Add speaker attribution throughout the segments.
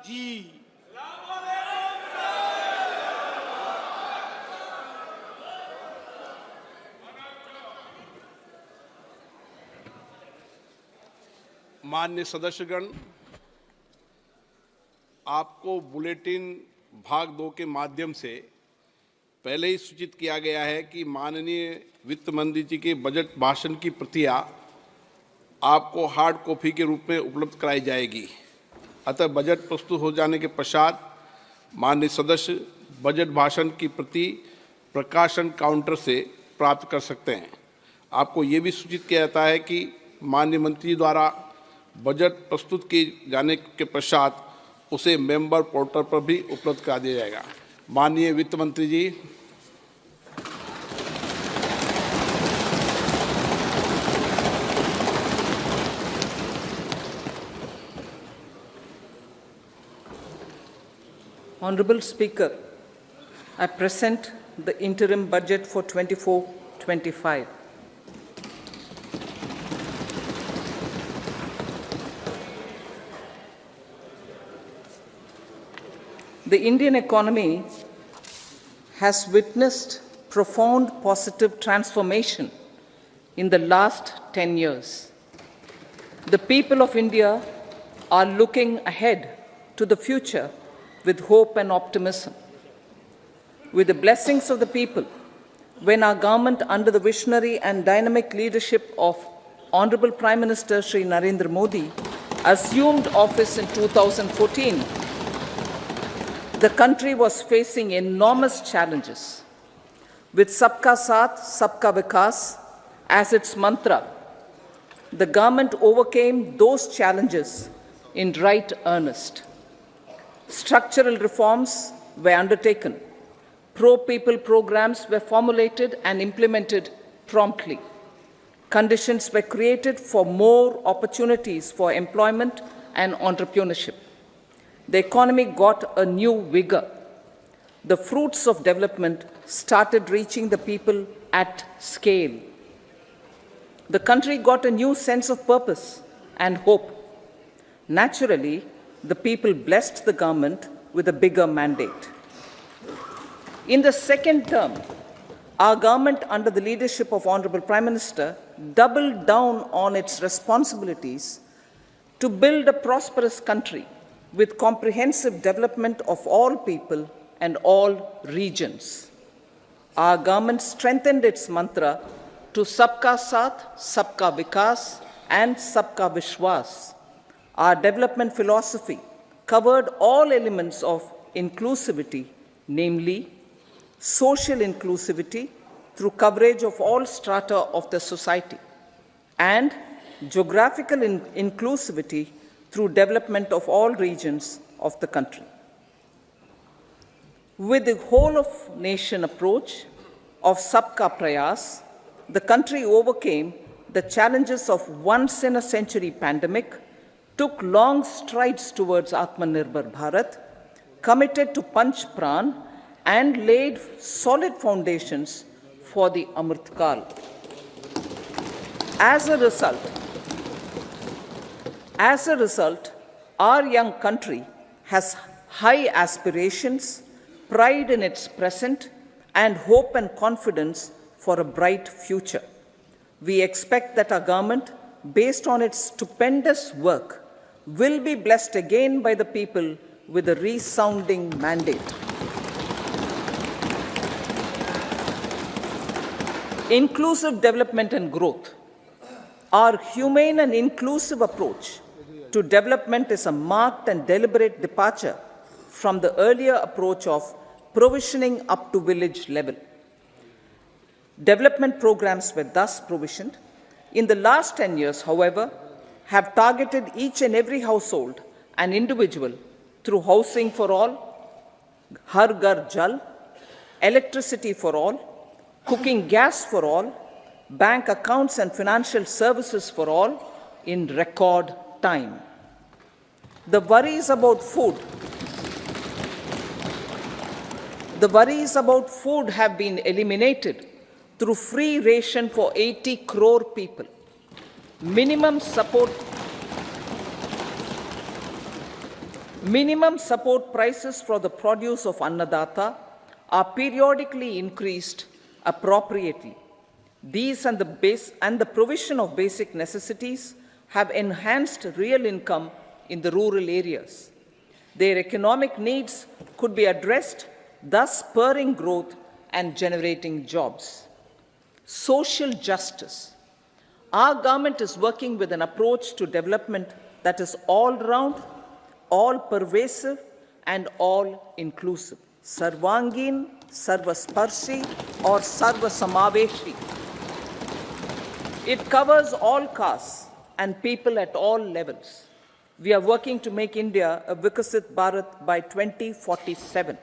Speaker 1: जी। माननीय सदस्यगण, आपको बुलेटिन भाग 2 के माध्यम से पहले ही सूचित किया गया है कि माननीय वित्त मंत्री जी के बजट भाषण की प्रतियां आपको हार्ड कॉपी के रूप में उपलब्ध कराई जाएगी। अतः बजट प्रस्तुत हो जाने के पश्चात माननीय सदस्य बजट भाषण की प्रति प्रकाशन काउंटर से प्राप्त कर सकते हैं। आपको ये भी सूचित किया जाता है कि माननीय मंत्री द्वारा बजट प्रस्तुत किए जाने के पश्चात उसे मेंबर पोर्टल पर भी उपलब्ध करा दिया जाएगा। माननीय वित्त मंत्री जी।
Speaker 2: Honorable Speaker, I present the interim budget for 24-25. The Indian economy has witnessed profound positive transformation in the last 10 years. The people of India are looking ahead to the future with hope and optimism. With the blessings of the people, when our government, under the visionary and dynamic leadership of Honorable Prime Minister Shri Narendra Modi, assumed office in 2014, the country was facing enormous challenges. With Sabka Saath, Sabka Vikas as its mantra, the government overcame those challenges in right earnest. Structural reforms were undertaken. Pro-people programs were formulated and implemented promptly. Conditions were created for more opportunities for employment and entrepreneurship. The economy got a new vigor. The fruits of development started reaching the people at scale. The country got a new sense of purpose and hope. Naturally, the people blessed the government with a bigger mandate. In the second term, our government, under the leadership of Honorable Prime Minister, doubled down on its responsibilities to build a prosperous country with comprehensive development of all people and all regions. Our government strengthened its mantra to Sabka Saath, Sabka Vikas and Sabka Vishwas. Our development philosophy covered all elements of inclusivity, namely social inclusivity through coverage of all strata of the society, and geographical inclusivity through development of all regions of the country. With the whole of nation approach of Sabka Prayas, the country overcame the challenges of once in a century pandemic, took long strides towards Atmanirbhar Bharat, committed to Panch Pran, and laid solid foundations for the Amrit Kal. As a result, our young country has high aspirations, pride in its present, and hope and confidence for a bright future. We expect that our government, based on its stupendous work, will be blessed again by the people with a resounding mandate. Inclusive development and growth. Our humane and inclusive approach to development is a marked and deliberate departure from the earlier approach of provisioning up to village level. Development programs were thus provisioned. In the last 10 years, however, have targeted each and every household and individual through housing for all, Har Ghar Jal, electricity for all, cooking gas for all, bank accounts and financial services for all in record time. The worries about food have been eliminated through free ration for 80 crore people. Minimum support prices for the produce of Annadata are periodically increased appropriately. These and the provision of basic necessities have enhanced real income in the rural areas. Their economic needs could be addressed, thus spurring growth and generating jobs. Social justice. Our government is working with an approach to development that is all-round, all-pervasive, and all-inclusive. Sarvangin, Sarvasparshi, or Sarvasamaveshi. It covers all castes and people at all levels. We are working to make India a Vikasit Bharat by 2047.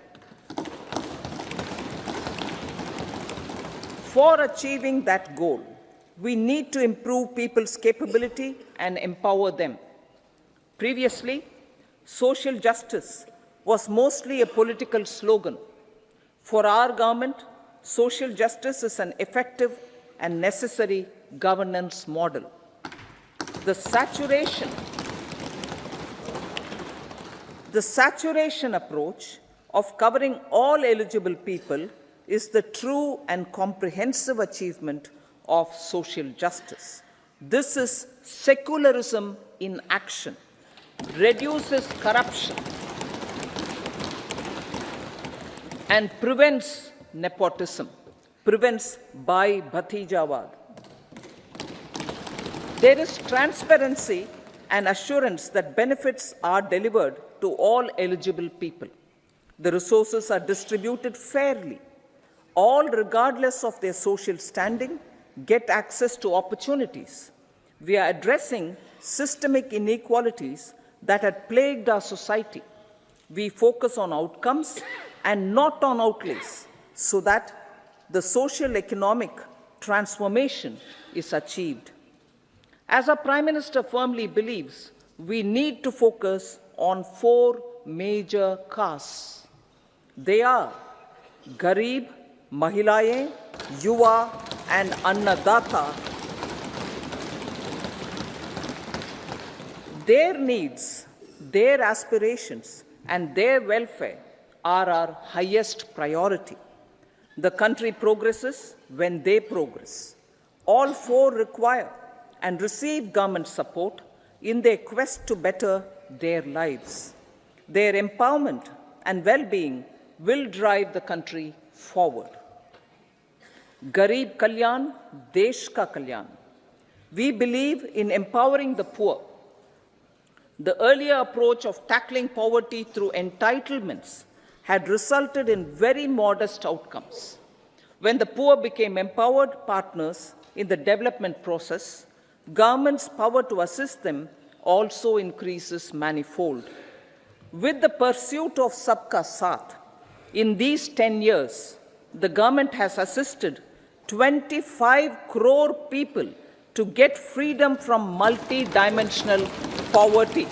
Speaker 2: For achieving that goal, we need to improve people's capability and empower them. Previously, social justice was mostly a political slogan. For our government, social justice is an effective and necessary governance model. The saturation approach of covering all eligible people is the true and comprehensive achievement of social justice. This is secularism in action, reduces corruption, and prevents nepotism, prevents Bhai Bhatijawad. There is transparency and assurance that benefits are delivered to all eligible people. The resources are distributed fairly. All, regardless of their social standing, get access to opportunities. We are addressing systemic inequalities that had plagued our society. We focus on outcomes and not on outlays so that the social economic transformation is achieved. As our Prime Minister firmly believes, we need to focus on 4 major castes. They are Garib, Mahilaye, Yuva, and Annadata. Their needs, their aspirations, and their welfare are our highest priority. The country progresses when they progress. All 4 require and receive government support in their quest to better their lives. Their empowerment and well-being will drive the country forward. Garib Kalyan, Desh Ka Kalyan. We believe in empowering the poor. The earlier approach of tackling poverty through entitlements had resulted in very modest outcomes. When the poor became empowered partners in the development process, government's power to assist them also increases manifold. With the pursuit of Sabka Saath, in these 10 years, the government has assisted 25 crore people to get freedom from multi-dimensional poverty.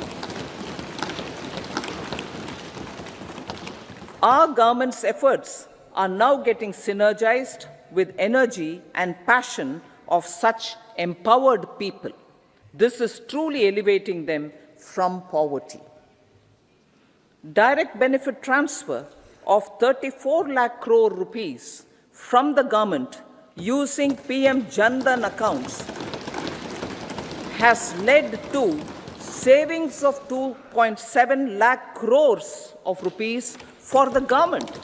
Speaker 2: Our government's efforts are now getting synergized with energy and passion of such empowered people. This is truly elevating them from poverty. Direct benefit transfer of 34 lakh crore rupees from the government using PM Jan Dhan accounts has led to savings of 2.7 lakh crores of rupees for the government.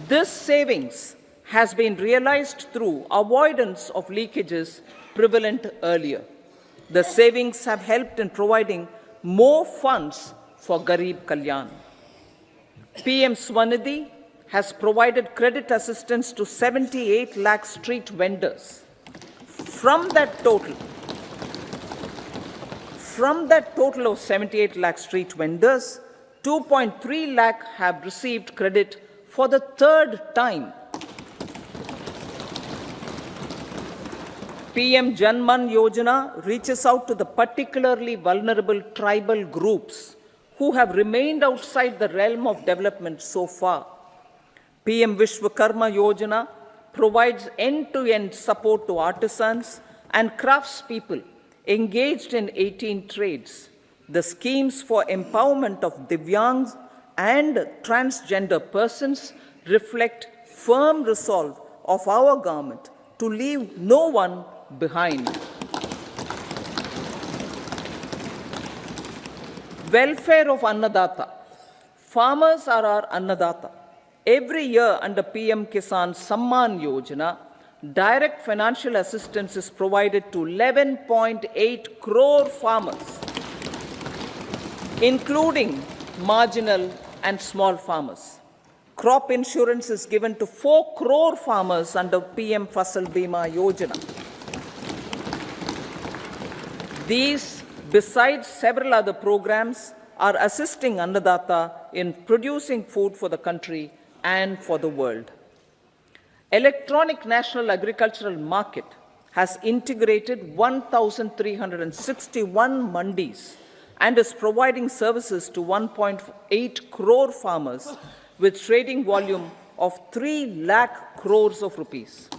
Speaker 2: This savings has been realized through avoidance of leakages prevalent earlier. The savings have helped in providing more funds for Garib Kalyan. PM Swanidhi has provided credit assistance to 78 lakh street vendors. From that total of 78 lakh street vendors, 2.3 lakh have received credit for the 3rd time. PM Janman Yojana reaches out to the particularly vulnerable tribal groups who have remained outside the realm of development so far. PM Vishwakarma Yojana provides end-to-end support to artisans and craftspeople engaged in 18 trades. The schemes for empowerment of Divyangs and transgender persons reflect firm resolve of our government to leave no one behind. Welfare of Annadata. Farmers are our Annadata. Every year under PM Kisan Samman Yojana, direct financial assistance is provided to 11.8 crore farmers, including marginal and small farmers. Crop insurance is given to 4 crore farmers under PM Fasal Bima Yojana. These, besides several other programs, are assisting Annadata in producing food for the country and for the world. Electronic National Agricultural Market has integrated 1,361 mandis and is providing services to 1.8 crore farmers with trading volume of 3 lakh crores of rupees.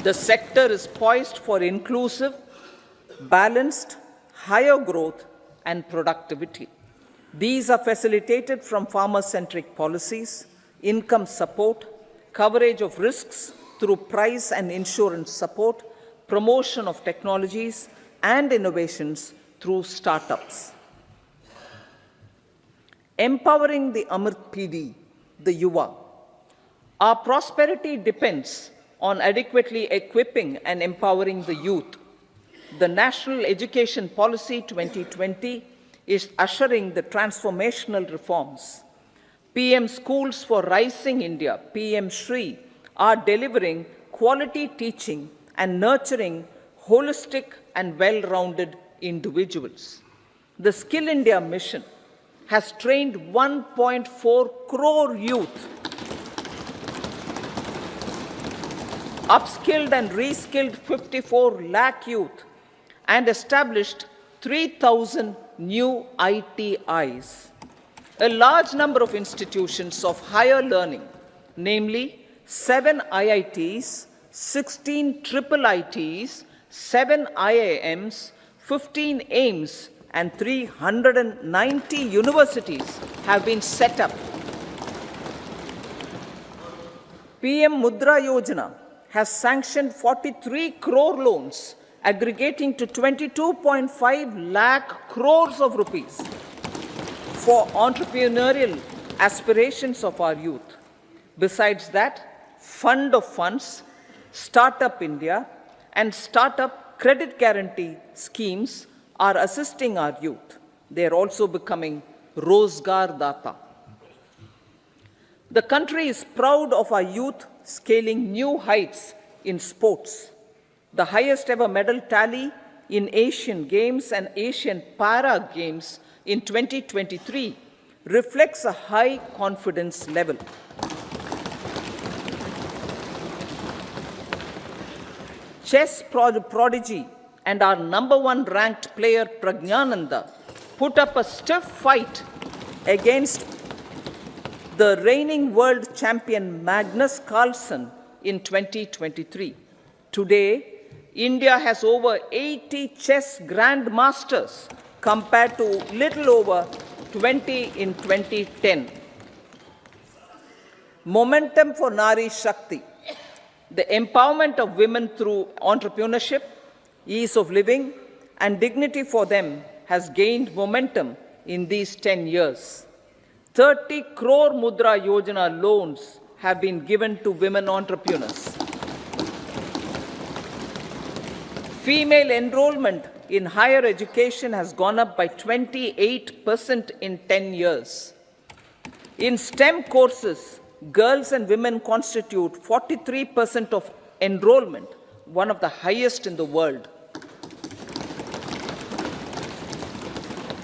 Speaker 2: The sector is poised for inclusive, balanced, higher growth and productivity. These are facilitated from farmer-centric policies, income support, coverage of risks through price and insurance support, promotion of technologies and innovations through startups. Empowering the Amrit PD, the Yuva. Our prosperity depends on adequately equipping and empowering the youth. The National Education Policy 2020 is ushering the transformational reforms. PM Schools for Rising India, PM Shri, are delivering quality teaching and nurturing holistic and well-rounded individuals. The Skill India mission has trained 1.4 crore youth, upskilled and reskilled 54 lakh youth, and established 3,000 new ITIs. A large number of institutions of higher learning, namely 7 IITs, 16 triple ITs, 7 IIMs, 15 AIMS, and 390 universities have been set up. PM Mudra Yojana has sanctioned 43 crore loans aggregating to 22.5 lakh crores of rupees for entrepreneurial aspirations of our youth. Besides that, Fund of Funds, Startup India, and Startup Credit Guarantee schemes are assisting our youth. They are also becoming Rozgar Data. The country is proud of our youth scaling new heights in sports. The highest ever medal tally in Asian Games and Asian Para Games in 2023 reflects a high confidence level. Chess prodigy and our #1 ranked player Pragnananda put up a stiff fight against the reigning world champion Magnus Carlsen in 2023. Today, India has over 80 chess grandmasters compared to little over 20 in 2010. Momentum for Nari Shakti. The empowerment of women through entrepreneurship, ease of living, and dignity for them has gained momentum in these 10 years. 30 crore Mudra Yojana loans have been given to women entrepreneurs. Female enrollment in higher education has gone up by 28% in 10 years. In STEM courses, girls and women constitute 43% of enrollment, one of the highest in the world.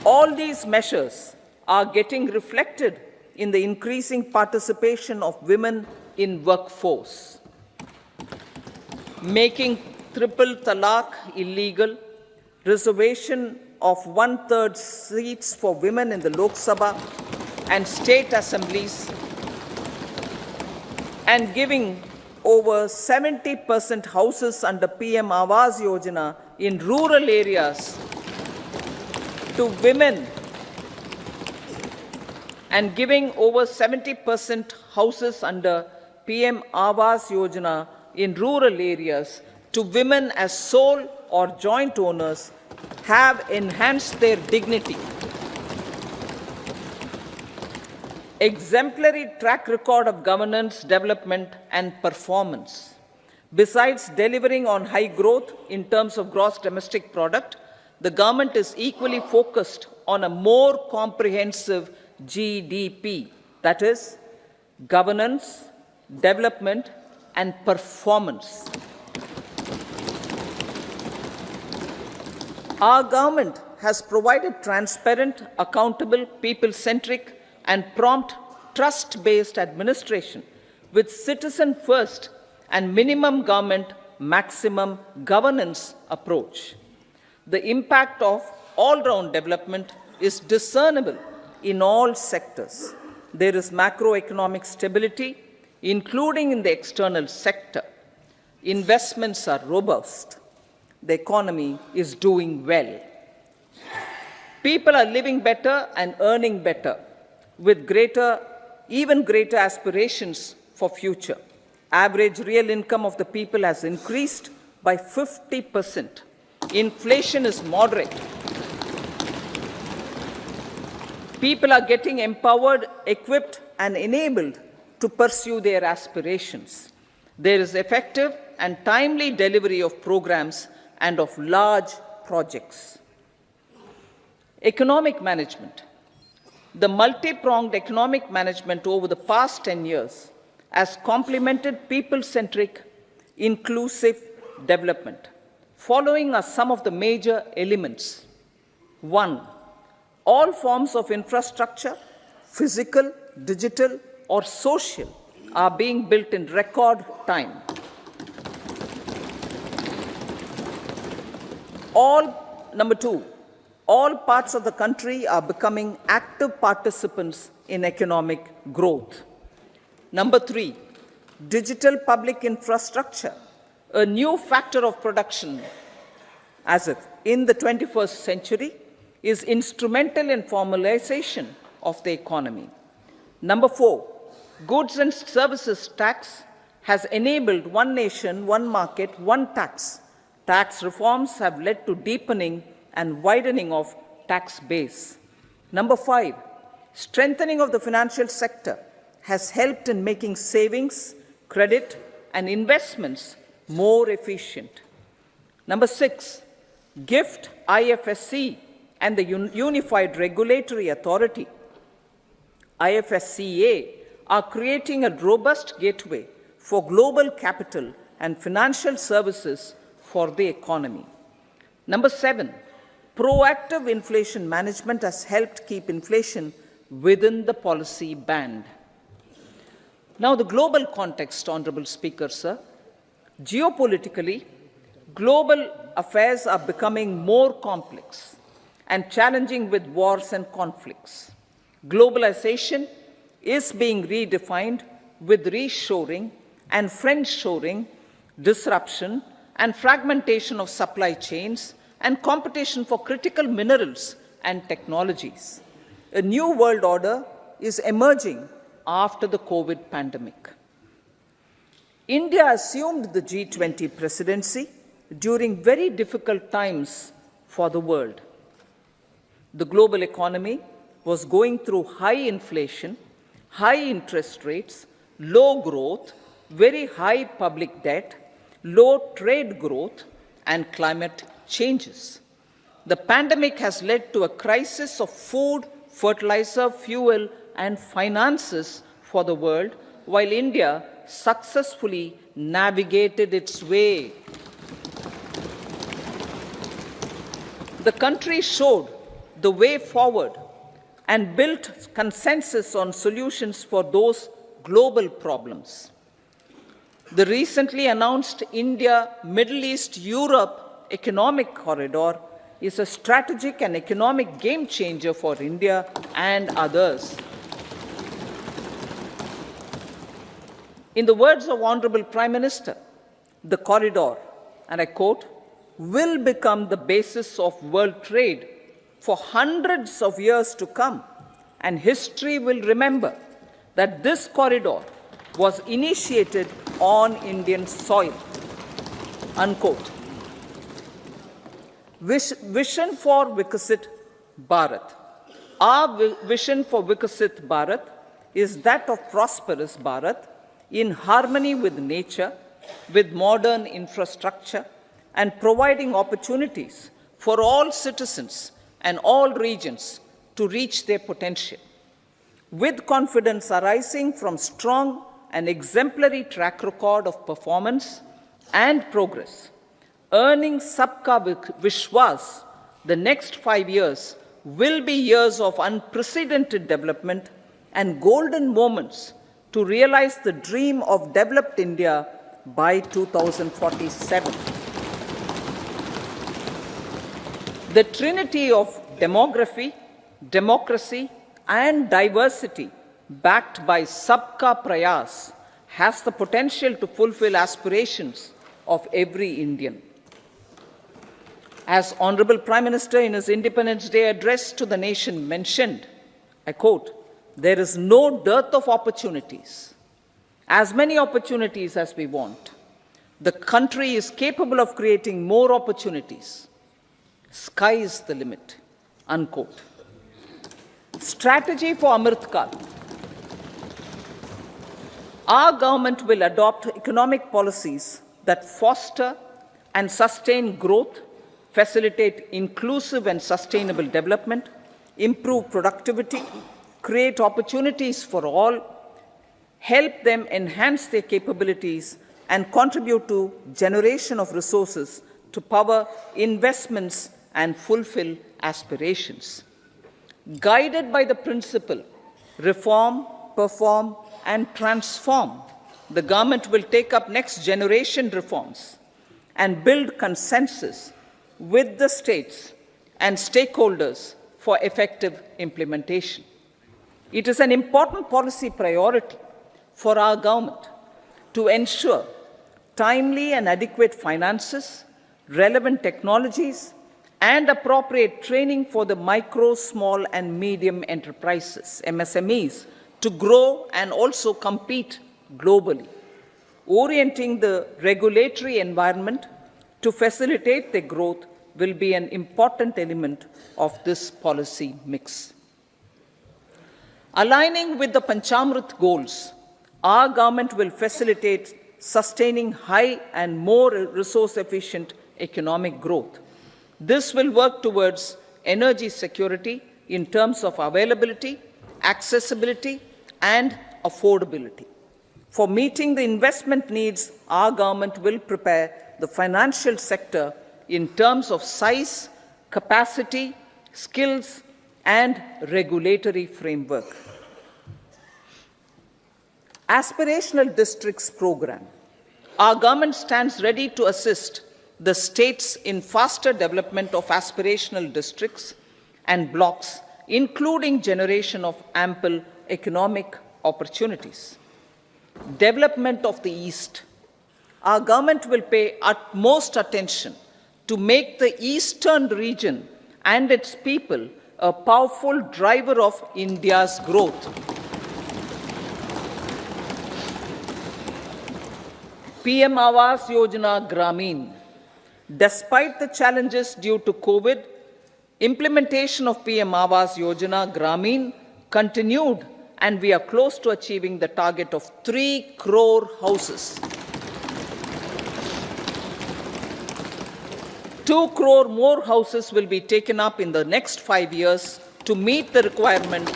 Speaker 2: All these measures are getting reflected in the increasing participation of women in workforce. Making triple talaq illegal, reservation of 1/3 seats for women in the Lok Sabha and state assemblies, and giving over 70% houses under PM Awas Yojana in rural areas to women and giving over 70% houses under PM Awas Yojana in rural areas to women as sole or joint owners have enhanced their dignity. Exemplary track record of governance, development, and performance. Besides delivering on high growth in terms of gross domestic product, the government is equally focused on a more comprehensive GDP, that is, governance, development, and performance. Our government has provided transparent, accountable, people-centric, and prompt, trust-based administration with citizen first and minimum government, maximum governance approach. The impact of all-round development is discernible in all sectors. There is macroeconomic stability, including in the external sector. Investments are robust. The economy is doing well. People are living better and earning better, with even greater aspirations for future. Average real income of the people has increased by 50%. Inflation is moderate. People are getting empowered, equipped, and enabled to pursue their aspirations. There is effective and timely delivery of programs and of large projects. Economic management. The multi-pronged economic management over the past 10 years has complemented people-centric, inclusive development. Following are some of the major elements. 1. All forms of infrastructure, physical, digital, or social, are being built in record time. Number 2, all parts of the country are becoming active participants in economic growth. Number 3, digital public infrastructure, a new factor of production as if in the 21st century, is instrumental in formalization of the economy. Number 4, goods and services tax has enabled one nation, one market, one tax. Tax reforms have led to deepening and widening of tax base. Number 5, strengthening of the financial sector has helped in making savings, credit, and investments more efficient. Number 6, GIFT, IFSC, and the Unified Regulatory Authority, IFSCA, are creating a robust gateway for global capital and financial services for the economy. Number 7, proactive inflation management has helped keep inflation within the policy band. Now, the global context, Honorable Speaker, sir. Geopolitically, global affairs are becoming more complex and challenging with wars and conflicts. Globalization is being redefined with reshoring and friendshoring, disruption and fragmentation of supply chains, and competition for critical minerals and technologies. A new world order is emerging after the COVID pandemic. India assumed the G20 presidency during very difficult times for the world. The global economy was going through high inflation, high interest rates, low growth, very high public debt, low trade growth, and climate changes. The pandemic has led to a crisis of food, fertilizer, fuel, and finances for the world, while India successfully navigated its way. The country showed the way forward and built consensus on solutions for those global problems. The recently announced India-Middle East-Europe economic corridor is a strategic and economic game changer for India and others. In the words of Honorable Prime Minister, the corridor, and I quote, will become the basis of world trade for hundreds of years to come, and history will remember that this corridor was initiated on Indian soil. Unquote. Vision for Vikasit Bharat. Our vision for Vikasit Bharat is that of prosperous Bharat in harmony with nature, with modern infrastructure, and providing opportunities for all citizens and all regions to reach their potential. With confidence arising from strong and exemplary track record of performance and progress, earning Sabka Vishwas, the next 5 years will be years of unprecedented development and golden moments to realize the dream of developed India by 2047. The trinity of demography, democracy, and diversity, backed by Sabka Prayas, has the potential to fulfill aspirations of every Indian. As Honorable Prime Minister in his Independence Day address to the nation mentioned, I quote, "There is no dearth of opportunities, as many opportunities as we want. The country is capable of creating more opportunities. Sky is the limit." Unquote. Strategy for Amrit Kal. Our government will adopt economic policies that foster and sustain growth, facilitate inclusive and sustainable development, improve productivity, create opportunities for all, help them enhance their capabilities, and contribute to generation of resources to power investments and fulfill aspirations. Guided by the principle, reform, perform, and transform, the government will take up next generation reforms and build consensus with the states and stakeholders for effective implementation. It is an important policy priority for our government to ensure timely and adequate finances, relevant technologies, and appropriate training for the micro, small, and medium enterprises, MSMEs, to grow and also compete globally. Orienting the regulatory environment to facilitate their growth will be an important element of this policy mix. Aligning with the Panchamrit goals, our government will facilitate sustaining high and more resource-efficient economic growth. This will work towards energy security in terms of availability, accessibility, and affordability. For meeting the investment needs, our government will prepare the financial sector in terms of size, capacity, skills, and regulatory framework. Aspirational Districts Program. Our government stands ready to assist the states in faster development of aspirational districts and blocks, including generation of ample economic opportunities. Development of the East. Our government will pay utmost attention to make the eastern region and its people a powerful driver of India's growth. PM Awas Yojana Gramin. Despite the challenges due to COVID, implementation of PM Awas Yojana Gramin continued, and we are close to achieving the target of 3 crore houses. 2 crore more houses will be taken up in the next 5 years to meet the requirement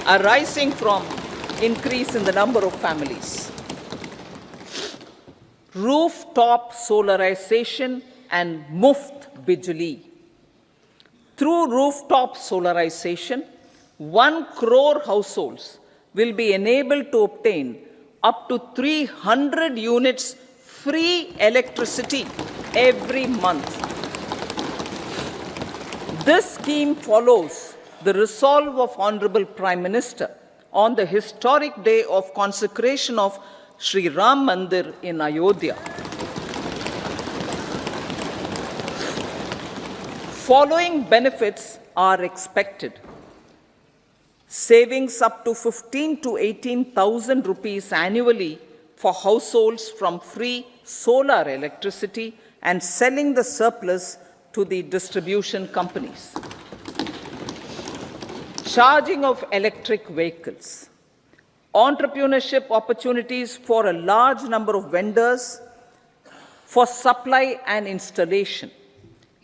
Speaker 2: arising from increase in the number of families. Rooftop solarization and Muft Bijli. Through rooftop solarization, 1 crore households will be enabled to obtain up to 300 units free electricity every month. This scheme follows the resolve of Honorable Prime Minister on the historic day of consecration of Sri Ram Mandir in Ayodhya. Following benefits are expected. Savings up to 15 to 18,000 rupees annually for households from free solar electricity and selling the surplus to the distribution companies. Charging of electric vehicles. Entrepreneurship opportunities for a large number of vendors for supply and installation.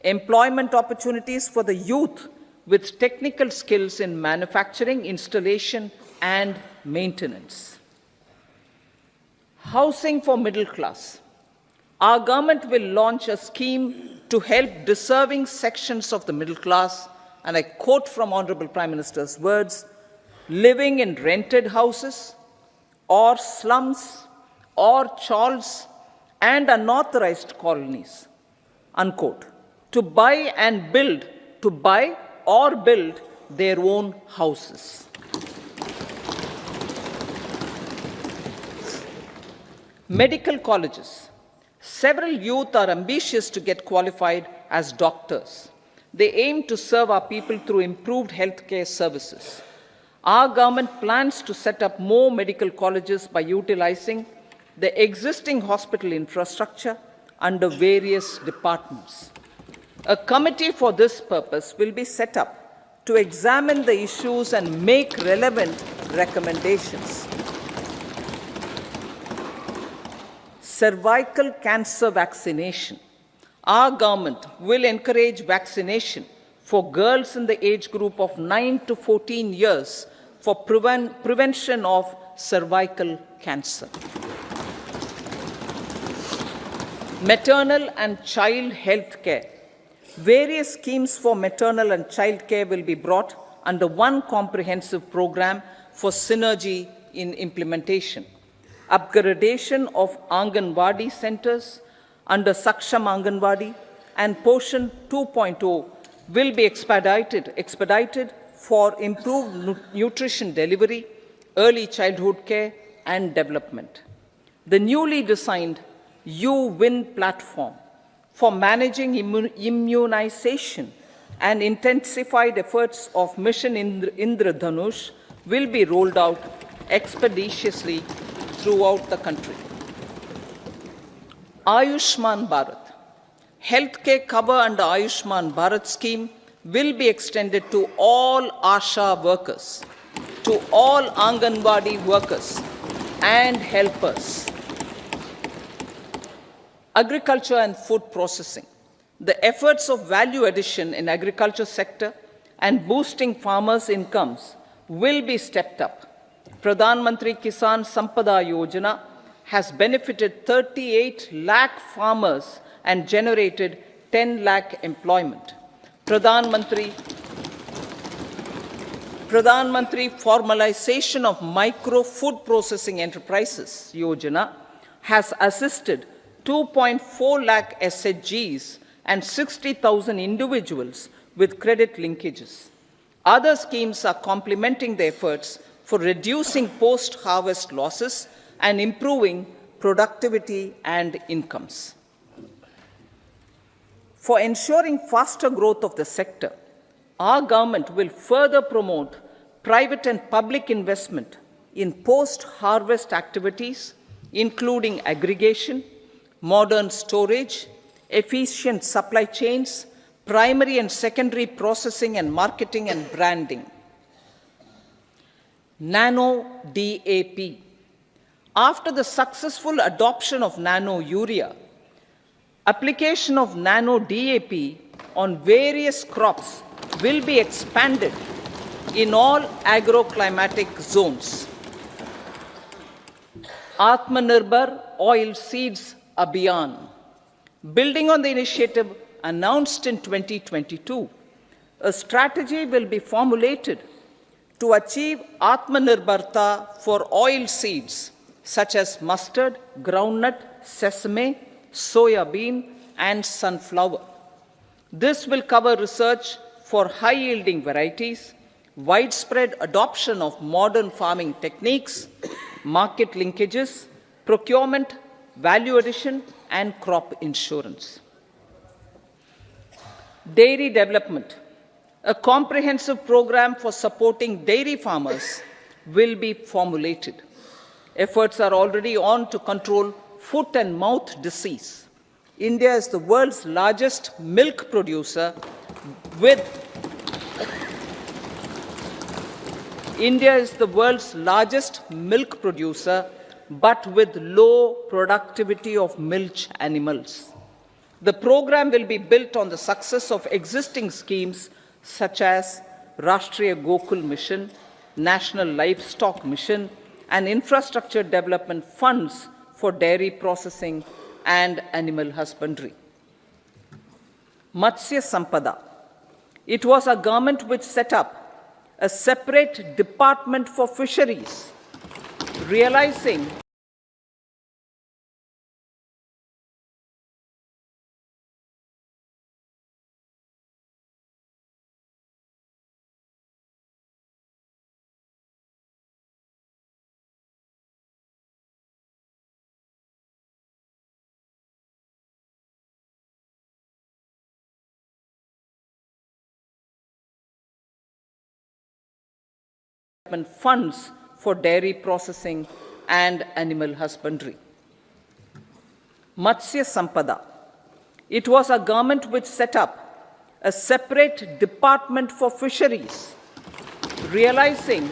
Speaker 2: Employment opportunities for the youth with technical skills in manufacturing, installation, and maintenance. Housing for middle class. Our government will launch a scheme to help deserving sections of the middle class, and I quote from Honorable Prime Minister's words, living in rented houses or slums or chawls and unauthorized colonies, unquote, to buy or build their own houses. Medical colleges. Several youth are ambitious to get qualified as doctors. They aim to serve our people through improved healthcare services. Our government plans to set up more medical colleges by utilizing the existing hospital infrastructure under various departments. A committee for this purpose will be set up to examine the issues and make relevant recommendations. Cervical cancer vaccination. Our government will encourage vaccination for girls in the age group of 9 to 14 years for prevention of cervical cancer. Maternal and child health care. Various schemes for maternal and child care will be brought under one comprehensive program for synergy in implementation. Upgradation of Anganwadi centers under Saksham Anganwadi and Poshan 2.0 will be expedited for improved nutrition delivery, early childhood care, and development. The newly designed U-Win platform for managing immunization and intensified efforts of Mission Indradhanush will be rolled out expeditiously throughout the country. Ayushman Bharat. Healthcare cover under Ayushman Bharat scheme will be extended to all ASHA workers, to all Anganwadi workers and helpers. Agriculture and food processing. The efforts of value addition in agriculture sector and boosting farmers' incomes will be stepped up. Pradhan Mantri Kisan Sampada Yojana has benefited 38 lakh farmers and generated 10 lakh employment. Pradhan Mantri Formalization of Micro Food Processing Enterprises Yojana has assisted 2.4 lakh SHGs and 60,000 individuals with credit linkages. Other schemes are complementing the efforts for reducing post-harvest losses and improving productivity and incomes. For ensuring faster growth of the sector, our government will further promote private and public investment in post-harvest activities, including aggregation, modern storage, efficient supply chains, primary and secondary processing and marketing and branding. Nano DAP. After the successful adoption of nano urea, application of nano DAP on various crops will be expanded in all agroclimatic zones. Atmanirbhar Oil Seeds Abhiyan. Building on the initiative announced in 2022, a strategy will be formulated to achieve Atmanirbharta for oil seeds such as mustard, groundnut, sesame, soya bean, and sunflower. This will cover research for high-yielding varieties, widespread adoption of modern farming techniques, market linkages, procurement, value addition, and crop insurance. Dairy development. A comprehensive program for supporting dairy farmers will be formulated. Efforts are already on to control foot and mouth disease. India is the world's largest milk producer with India is the world's largest milk producer, but with low productivity of milch animals. The program will be built on the success of existing schemes such as Rashtriya Gokul Mission, National Livestock Mission, and infrastructure development funds for dairy processing and animal husbandry. Matsya Sampada. It was our government which set up a separate department for fisheries, realizing funds for dairy processing and animal husbandry. Matsya Sampada. It was our government which set up a separate department for fisheries, realizing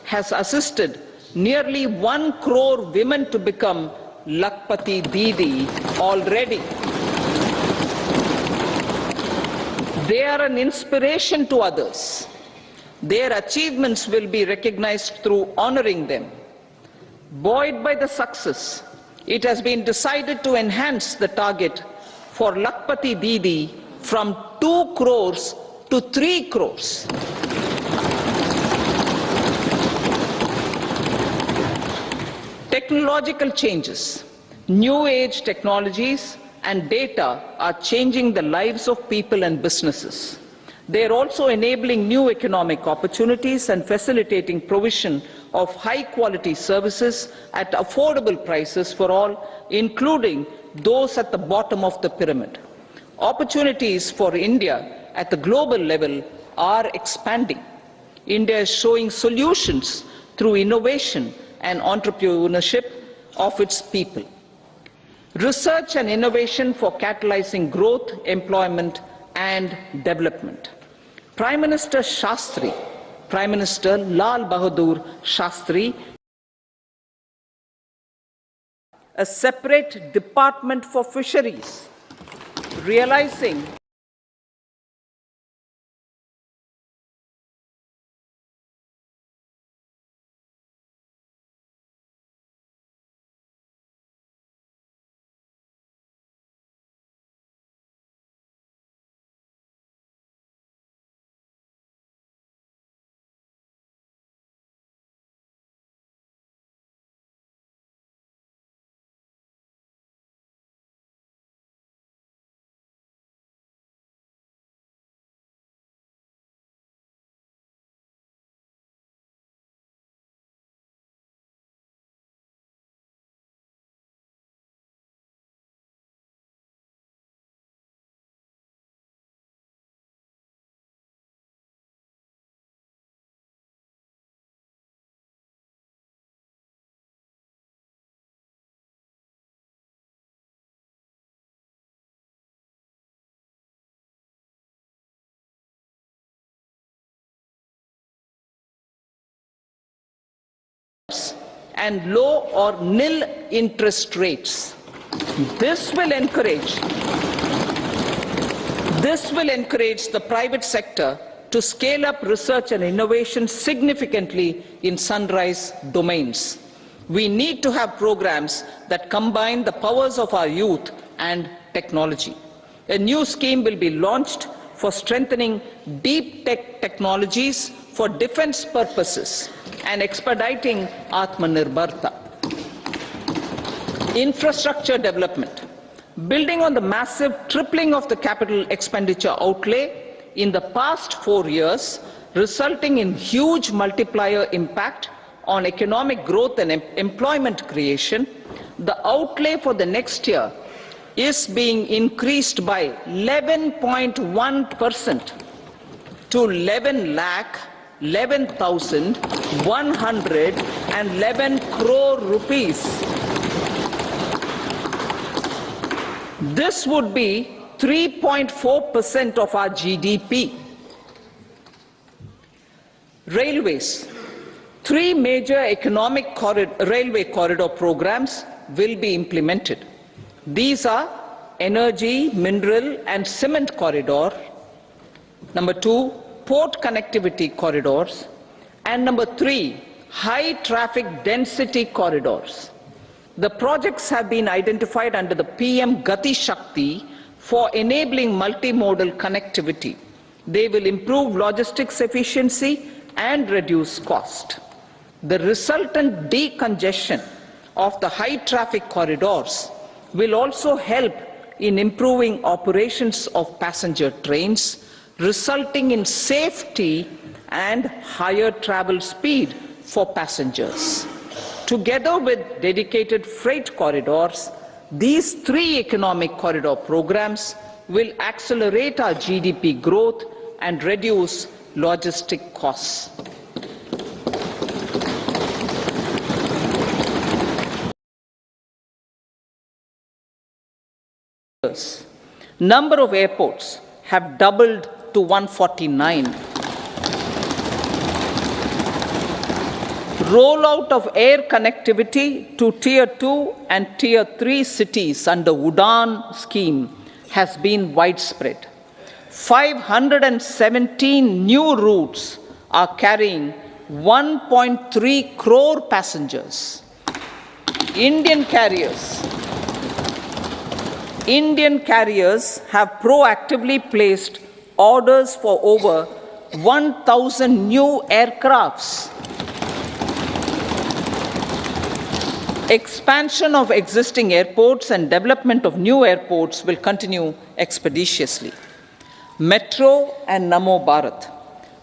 Speaker 2: has assisted nearly 1 crore women to become Lakpati Didi already. They are an inspiration to others. Their achievements will be recognized through honoring them. Buoyed by the success, it has been decided to enhance the target for Lakpati Didi from 2 crores to 3 crores. Technological changes, new age technologies and data are changing the lives of people and businesses. They are also enabling new economic opportunities and facilitating provision of high quality services at affordable prices for all, including those at the bottom of the pyramid. Opportunities for India at the global level are expanding. India is showing solutions through innovation and entrepreneurship of its people. Research and innovation for catalyzing growth, employment and development. Prime Minister Shastri, Prime Minister Lal Bahadur Shastri, a separate department for fisheries, realizing and low or nil interest rates. This will encourage the private sector to scale up research and innovation significantly in sunrise domains. We need to have programs that combine the powers of our youth and technology. A new scheme will be launched for strengthening deep tech technologies for defense purposes and expediting Atmanirbharta. Infrastructure development. Building on the massive tripling of the capital expenditure outlay in the past 4 years, resulting in huge multiplier impact on economic growth and employment creation, the outlay for the next year is being increased by 11.1% to 11,111 crore rupees. This would be 3.4% of our GDP. Railways. 3 major railway corridor programs will be implemented. These are energy, mineral and cement corridor. Number 2, port connectivity corridors. And number 3, high traffic density corridors. The projects have been identified under the PM Gati Shakti for enabling multimodal connectivity. They will improve logistics efficiency and reduce cost. The resultant decongestion of the high traffic corridors will also help in improving operations of passenger trains, resulting in safety and higher travel speed for passengers. Together with dedicated freight corridors, these 3 economic corridor programs will accelerate our GDP growth and reduce logistic costs. Number of airports have doubled to 149. Rollout of air connectivity to Tier 2 and Tier 3 cities under Udan scheme has been widespread. 517 new routes are carrying 1.3 crore passengers. Indian carriers have proactively placed orders for over 1,000 new aircrafts. Expansion of existing airports and development of new airports will continue expeditiously. Metro and Namo Bharat.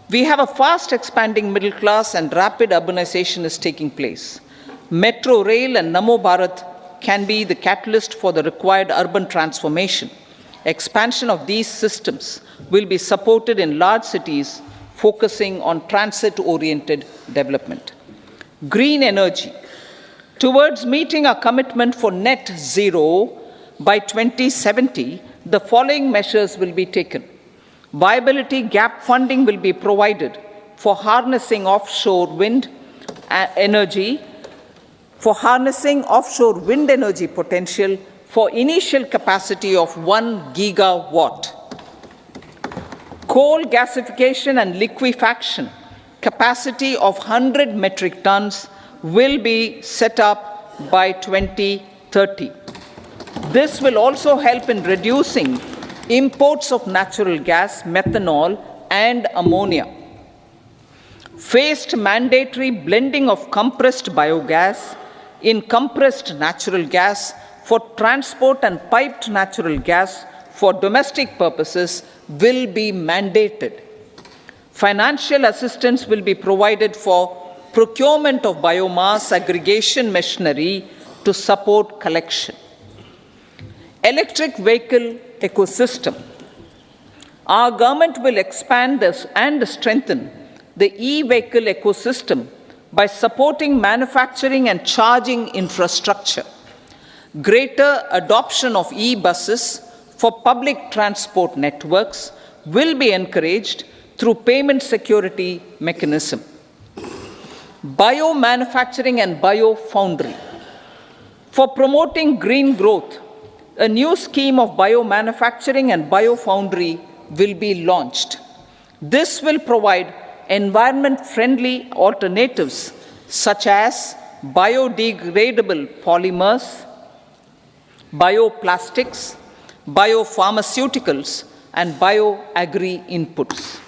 Speaker 2: We have a fast expanding middle class and rapid urbanization is taking place. Metro rail and Namo Bharat can be the catalyst for the required urban transformation. Expansion of these systems will be supported in large cities, focusing on transit-oriented development. Green energy. Towards meeting our commitment for net zero by 2070, the following measures will be taken. Viability gap funding will be provided for harnessing offshore wind energy potential for initial capacity of 1 gigawatt. Coal gasification and liquefaction capacity of 100 metric tons will be set up by 2030. This will also help in reducing imports of natural gas, methanol, and ammonia. Phased mandatory blending of compressed biogas in compressed natural gas for transport and piped natural gas for domestic purposes will be mandated. Financial assistance will be provided for procurement of biomass aggregation machinery to support collection. Electric vehicle ecosystem. Our government will expand this and strengthen the e-vehicle ecosystem by supporting manufacturing and charging infrastructure. Greater adoption of e-buses for public transport networks will be encouraged through payment security mechanism. biomanufacturing and biofoundry. For promoting green growth, a new scheme of biomanufacturing and biofoundry will be launched. This will provide environment-friendly alternatives such as biodegradable polymers, bioplastics, biopharmaceuticals, and bioagri-inputs.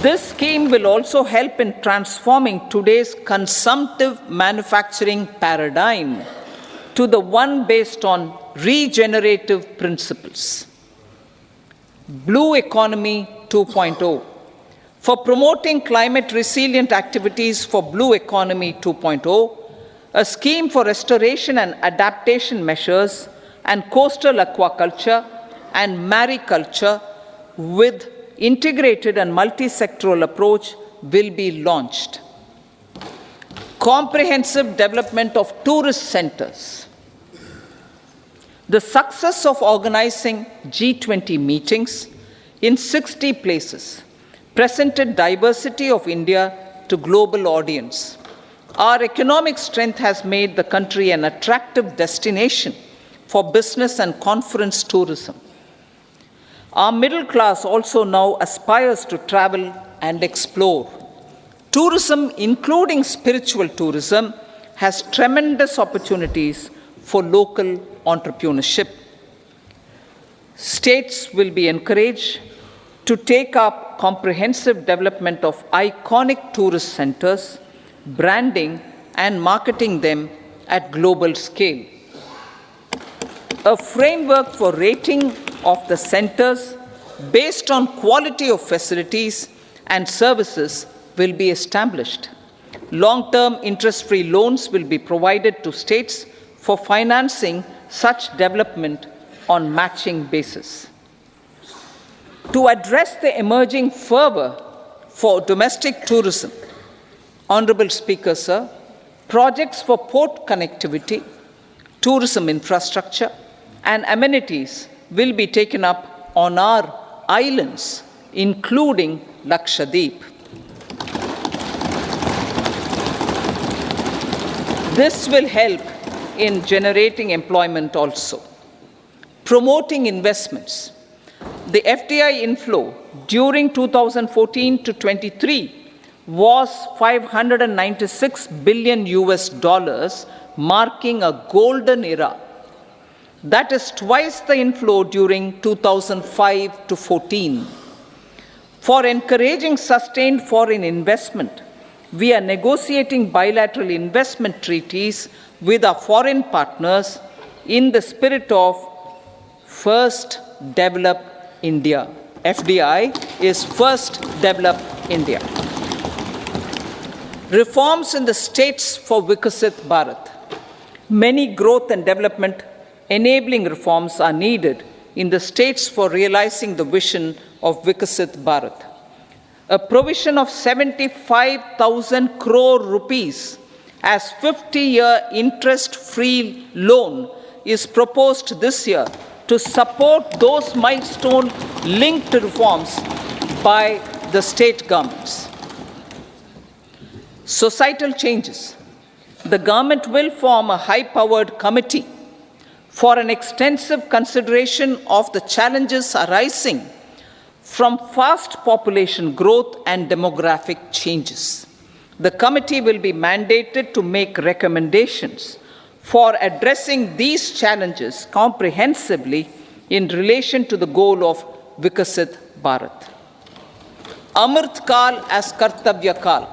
Speaker 2: This scheme will also help in transforming today's consumptive manufacturing paradigm to the one based on regenerative principles. Blue Economy 2.0. For promoting climate resilient activities for Blue Economy 2.0, a scheme for restoration and adaptation measures and coastal aquaculture and mariculture with integrated and multi-sectoral approach will be launched. Comprehensive development of tourist centers. The success of organizing G20 meetings in 60 places presented diversity of India to global audience. Our economic strength has made the country an attractive destination for business and conference tourism. Our middle class also now aspires to travel and explore. Tourism, including spiritual tourism, has tremendous opportunities for local entrepreneurship. States will be encouraged to take up comprehensive development of iconic tourist centers, branding and marketing them at global scale. A framework for rating of the centers based on quality of facilities and services will be established. Long-term interest-free loans will be provided to states for financing such development on matching basis. To address the emerging fervor for domestic tourism, Honorable Speaker, sir, projects for port connectivity, tourism infrastructure, and amenities will be taken up on our islands, including Lakshadweep. This will help in generating employment also. Promoting investments. The FDI inflow during 2014 to 23 was $596 billion US, marking a golden era. That is twice the inflow during 2005 to 14. For encouraging sustained foreign investment, we are negotiating bilateral investment treaties with our foreign partners in the spirit of First Develop India. FDI is First Develop India. Reforms in the states for Vikasit Bharat. Many growth and development enabling reforms are needed in the states for realizing the vision of Vikasit Bharat. A provision of 75,000 crore rupees as 50-year interest-free loan is proposed this year to support those milestone-linked reforms by the state governments. Societal changes. The government will form a high-powered committee for an extensive consideration of the challenges arising from fast population growth and demographic changes. The committee will be mandated to make recommendations for addressing these challenges comprehensively in relation to the goal of Vikasit Bharat. Amrit Kal as Kartavya Kal.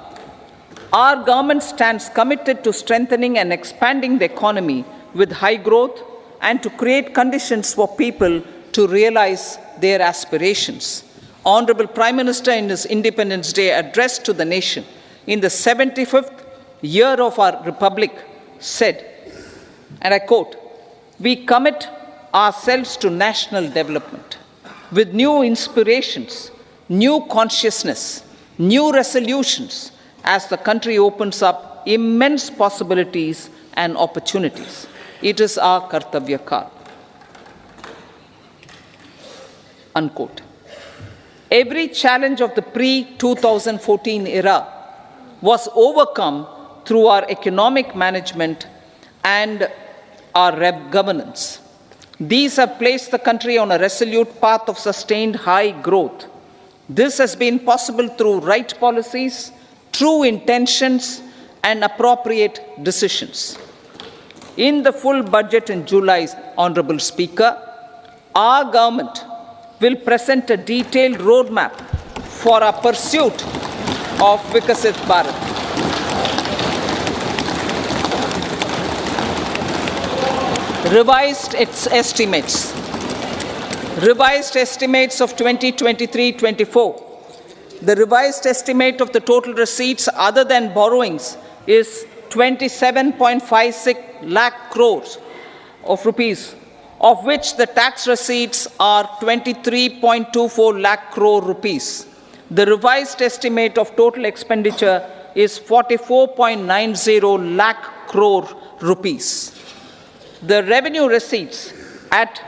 Speaker 2: Our government stands committed to strengthening and expanding the economy with high growth and to create conditions for people to realize their aspirations. Honorable Prime Minister, in his Independence Day address to the nation in the 75th year of our Republic, said, and I quote, "We commit ourselves to national development with new inspirations, new consciousness, new resolutions as the country opens up immense possibilities and opportunities. It is our Kartavya Kal." Unquote. Every challenge of the pre-2014 era was overcome through our economic management and our governance. These have placed the country on a resolute path of sustained high growth. This has been possible through right policies, true intentions, and appropriate decisions. In the full budget in July, Honorable Speaker, our government will present a detailed roadmap for our pursuit of Vikasit Bharat. Revised estimates of 2023-24. The revised estimate of the total receipts other than borrowings is 27.56 lakh crores of rupees, of which the tax receipts are 23.24 lakh crore rupees. The revised estimate of total expenditure is 44.90 lakh crore rupees. The revenue receipts at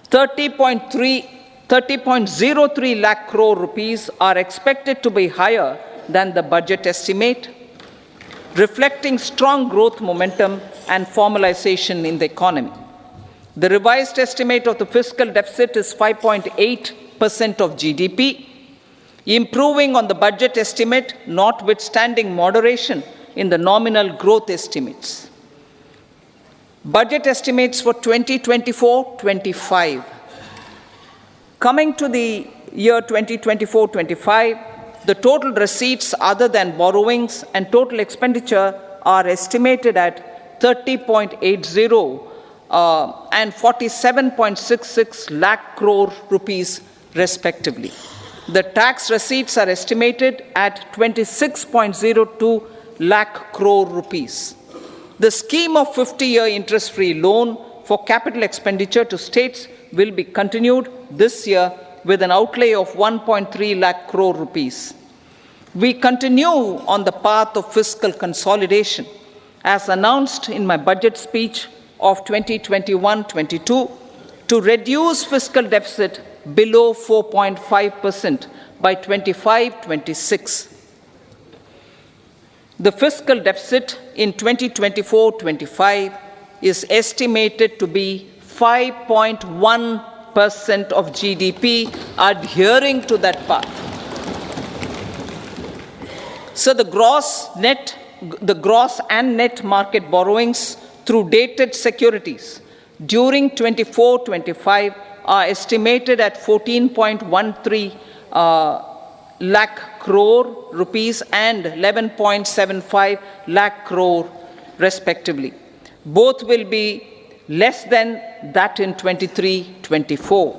Speaker 2: 30.03 lakh crore rupees are expected to be higher than the budget estimate, reflecting strong growth momentum and formalization in the economy. The revised estimate of the fiscal deficit is 5.8% of GDP, improving on the budget estimate, notwithstanding moderation in the nominal growth estimates. Budget estimates for 2024-25. Coming to the year 2024-25, the total receipts other than borrowings and total expenditure are estimated at 30.80 and 47.66 lakh crore rupees respectively. The tax receipts are estimated at 26.02 lakh crore rupees. The scheme of 50-year interest-free loan for capital expenditure to states will be continued this year with an outlay of 1.3 lakh crore rupees. We continue on the path of fiscal consolidation, as announced in my budget speech of 2021-22, to reduce fiscal deficit below 4.5% by 25-26. The fiscal deficit in 2024-25 is estimated to be 5.1% of GDP, adhering to that path. So the gross and net market borrowings through dated securities during 24-25 are estimated at 14.13 lakh crore rupees and 11.75 lakh crore respectively. Both will be less than that in 23-24.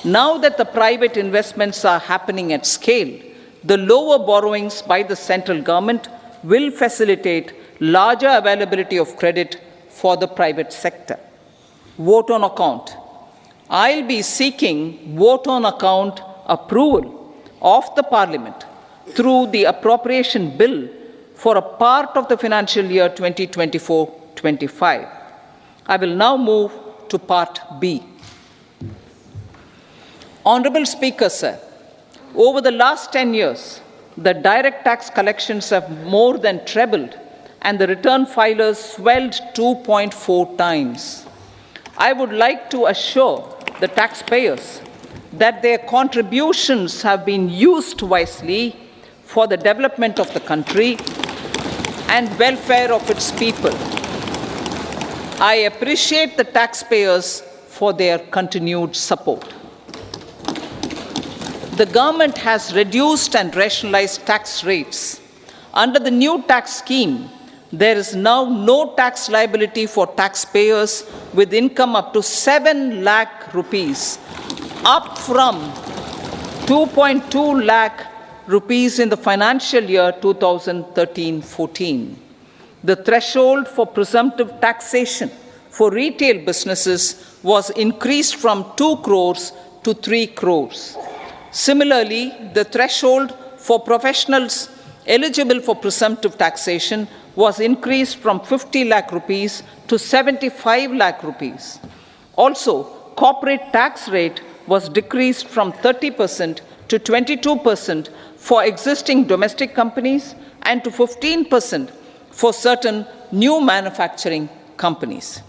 Speaker 2: Now that the private investments are happening at scale, the lower borrowings by the central government will facilitate larger availability of credit for the private sector. Vote on account. I'll be seeking vote on account approval of the Parliament through the appropriation bill for a part of the financial year 2024-25. I will now move to Part B. Honorable Speaker, sir, over the last 10 years, the direct tax collections have more than trebled and the return filers swelled 2.4 times. I would like to assure the taxpayers that their contributions have been used wisely for the development of the country and welfare of its people. I appreciate the taxpayers for their continued support. The government has reduced and rationalized tax rates. Under the new tax scheme, there is now no tax liability for taxpayers with income up to 7 lakh rupees, up from 2.2 lakh rupees in the financial year 2013-14. The threshold for presumptive taxation for retail businesses was increased from 2 crores to 3 crores. Similarly, the threshold for professionals eligible for presumptive taxation was increased from 50 lakh rupees to 75 lakh rupees. Also, corporate tax rate was decreased from 30% to 22% for existing domestic companies and to 15% for certain new manufacturing companies.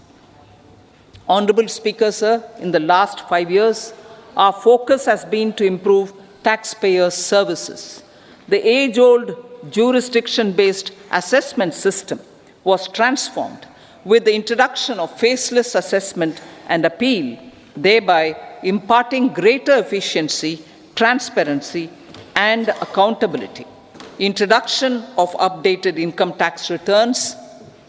Speaker 2: Honorable Speaker, sir, in the last 5 years, our focus has been to improve taxpayer services. The age-old jurisdiction-based assessment system was transformed with the introduction of faceless assessment and appeal, thereby imparting greater efficiency, transparency, and accountability. Introduction of updated income tax returns,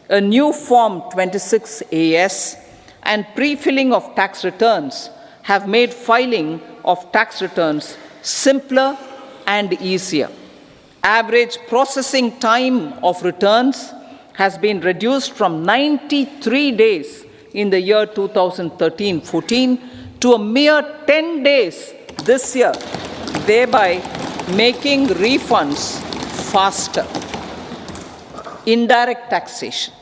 Speaker 2: a new Form 26AS, and pre-filling of tax returns have made filing of tax returns simpler and easier. Average processing time of returns has been reduced from 93 days in the year 2013-14 to a mere 10 days this year, thereby making refunds faster. Indirect taxation.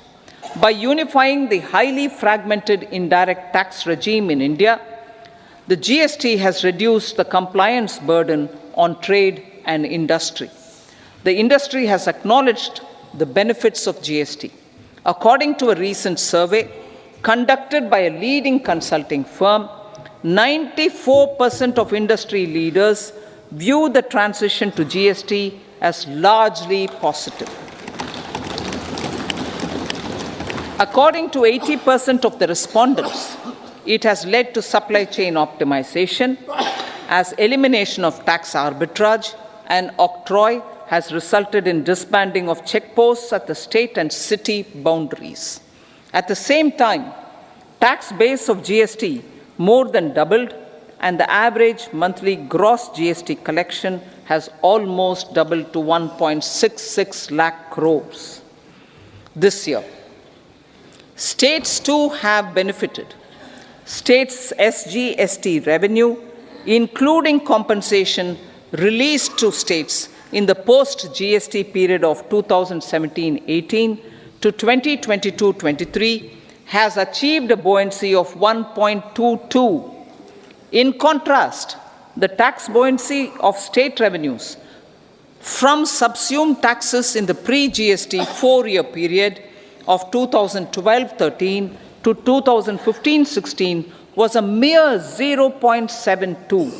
Speaker 2: By unifying the highly fragmented indirect tax regime in India, the GST has reduced the compliance burden on trade and industry. The industry has acknowledged the benefits of GST. According to a recent survey conducted by a leading consulting firm, 94% of industry leaders view the transition to GST as largely positive. According to 80% of the respondents, it has led to supply chain optimization, as elimination of tax arbitrage and octroi has resulted in disbanding of checkposts at the state and city boundaries. At the same time, tax base of GST more than doubled, and the average monthly gross GST collection has almost doubled to 1.66 lakh crores this year. States too have benefited. States' SGST revenue, including compensation released to states in the post-GST period of 2017-18 to 2022-23, has achieved a buoyancy of 1.22. In contrast, the tax buoyancy of state revenues from subsumed taxes in the pre-GST four-year period of 2012-13 to 2015-16 was a mere 0.72.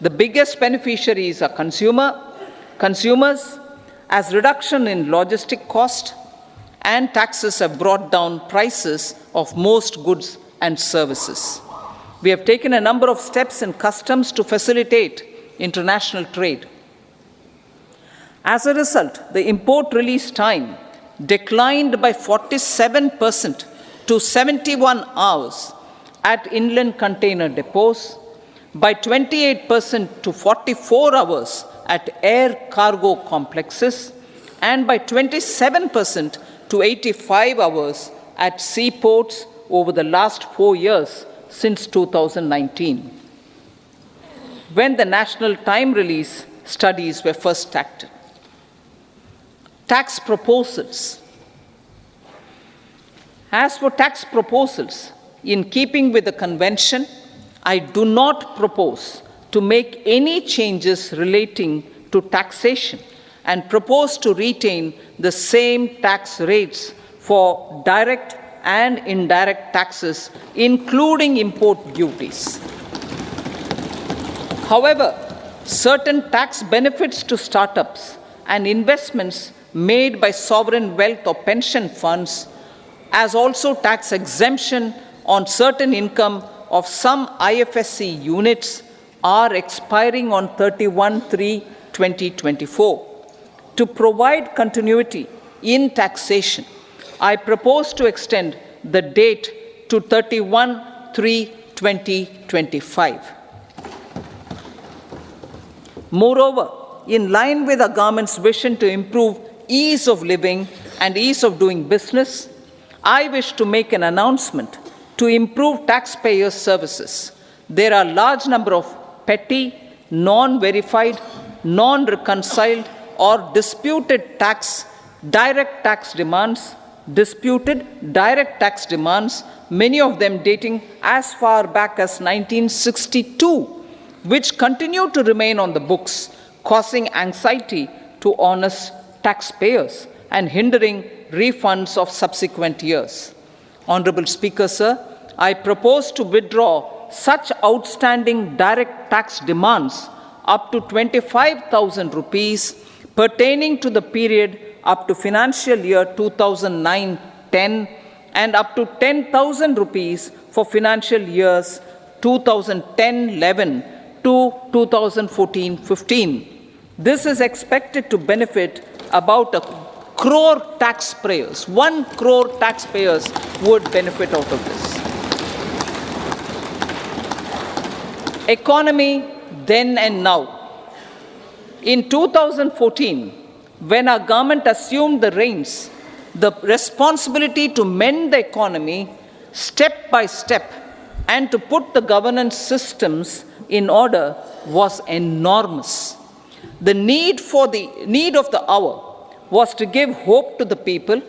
Speaker 2: The biggest beneficiaries are consumers, as reduction in logistic cost and taxes have brought down prices of most goods and services. We have taken a number of steps in customs to facilitate international trade. As a result, the import release time declined by 47% to 71 hours at inland container depots, by 28% to 44 hours at air cargo complexes, and by 27% to 85 hours at seaports over the last 4 years since 2019, when the national time release studies were first started. Tax proposals. As for tax proposals, in keeping with the convention, I do not propose to make any changes relating to taxation and propose to retain the same tax rates for direct and indirect taxes, including import duties. However, certain tax benefits to startups and investments made by sovereign wealth or pension funds, as also tax exemption on certain income of some IFSC units, are expiring on 31/3/2024. To provide continuity in taxation, I propose to extend the date to 31/3/2025. Moreover, in line with our government's vision to improve ease of living and ease of doing business, I wish to make an announcement to improve taxpayer services. There are a large number of petty, non-verified, non-reconciled, or disputed direct tax demands, many of them dating as far back as 1962, which continue to remain on the books, causing anxiety to honest taxpayers and hindering refunds of subsequent years. Honorable Speaker, sir, I propose to withdraw such outstanding direct tax demands up to 25,000 rupees pertaining to the period up to financial year 2009-10 and up to 10,000 rupees for financial years 2010-11 to 2014-15. This is expected to benefit about 1 crore taxpayers. 1 crore taxpayers would benefit out of this. Economy then and now. In 2014, when our government assumed the reins, the responsibility to mend the economy step by step and to put the governance systems in order was enormous. The need of the hour was to give hope to the people,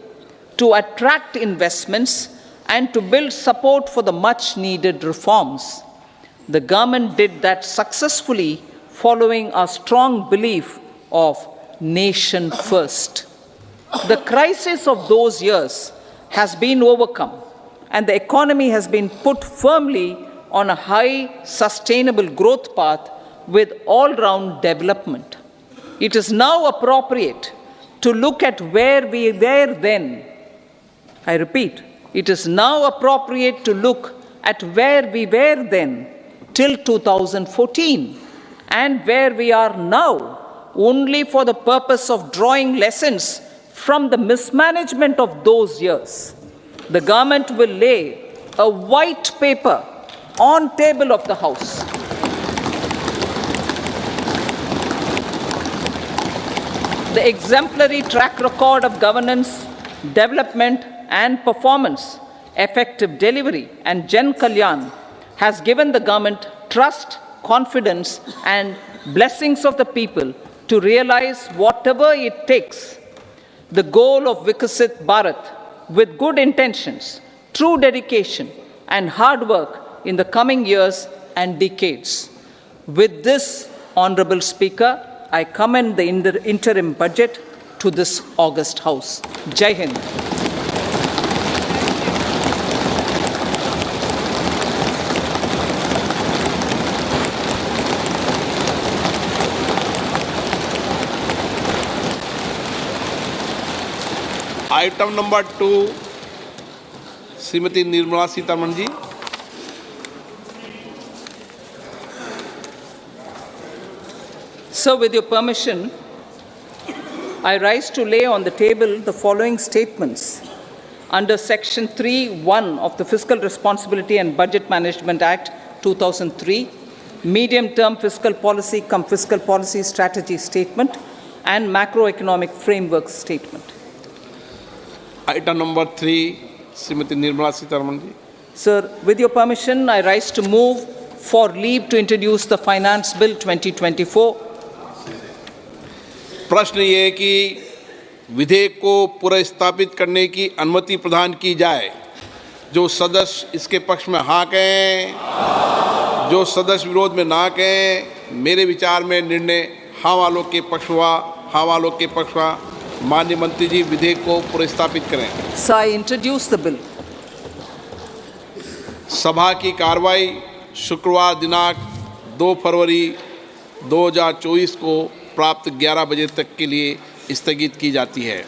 Speaker 2: to attract investments, and to build support for the much needed reforms. The government did that successfully, following a strong belief of nation first. The crisis of those years has been overcome, and the economy has been put firmly on a high, sustainable growth path with all-round development. It is now appropriate to look at where we were then. I repeat, it is now appropriate to look at where we were then till 2014 and where we are now, only for the purpose of drawing lessons from the mismanagement of those years. The government will lay a white paper on table of the House. The exemplary track record of governance, development and performance, effective delivery and Jan Kalyan has given the government trust, confidence and blessings of the people to realize whatever it takes, the goal of Vikasit Bharat, with good intentions, true dedication and hard work in the coming years and decades. With this, Honorable Speaker, I commend the interim budget to this august House. Jai Hind.
Speaker 1: Item number 2, Shrimati Nirmala Sitharaman ji.
Speaker 2: So, with your permission, I rise to lay on the table the following statements under Section 3(1) of the Fiscal Responsibility and Budget Management Act 2003, Medium-Term Fiscal Policy cum Fiscal Policy Strategy Statement and Macroeconomic Framework Statement.
Speaker 1: Item number 3, Srimati Nirmala Sitaraman ji.
Speaker 2: Sir, with your permission, I rise to move for leave to introduce the Finance Bill 2024.
Speaker 1: प्रश्न ये है कि विधेयक को पुनर्स्थापित करने की अनुमति प्रदान की जाए। जो सदस्य इसके पक्ष में हाँ कहें, जो सदस्य विरोध में ना कहें। मेरे विचार में निर्णय हाँ वालों के पक्ष हुआ, हाँ वालों के पक्ष हुआ। माननीय मंत्री जी विधेयक को पुनर्स्थापित करें।
Speaker 2: So I introduce the bill.
Speaker 1: सभा की कार्रवाई शुक्रवार दिनांक 2 फरवरी 2024 को प्राप्त 11 बजे तक के लिए स्थगित की जाती है।